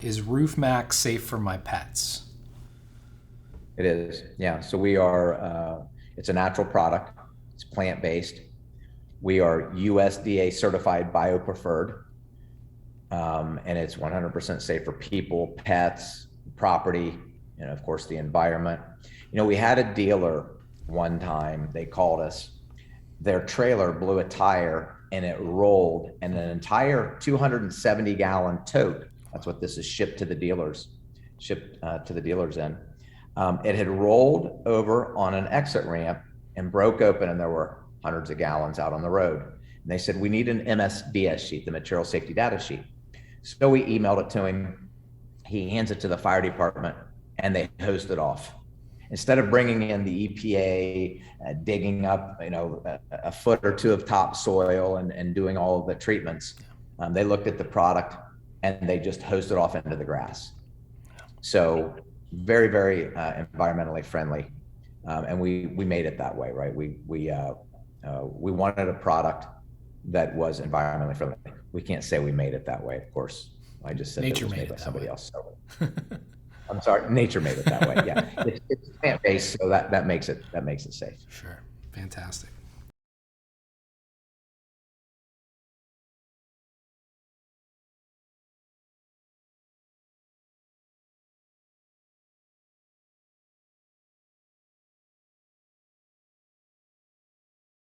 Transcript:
Is Roof Maxx safe for my pets? It is, yeah. So we are, it's a natural product. It's plant-based. We are USDA certified biopreferred, and it's 100% safe for people, pets, property, and of course the environment. We had a dealer one time, they called us, their trailer blew a tire and it rolled, and an entire 270-gallon tote, that's what this is shipped to the dealers in. It had rolled over on an exit ramp and broke open, and there were hundreds of gallons out on the road. And they said, we need an MSDS sheet, the material safety data sheet. So we emailed it to him. He hands it to the fire department, and they hosed it off. Instead of bringing in the EPA, digging up, a foot or two of topsoil and doing all of the treatments, they looked at the product and they just hosed it off into the grass. So very, very environmentally friendly, and we made it that way, right? We wanted a product that was environmentally friendly. We can't say we made it that way, of course. I just said Nature it was made made it by that somebody way. else. So I'm sorry, nature made it that way. Yeah, it's plant-based, so that makes it safe. Sure. Fantastic.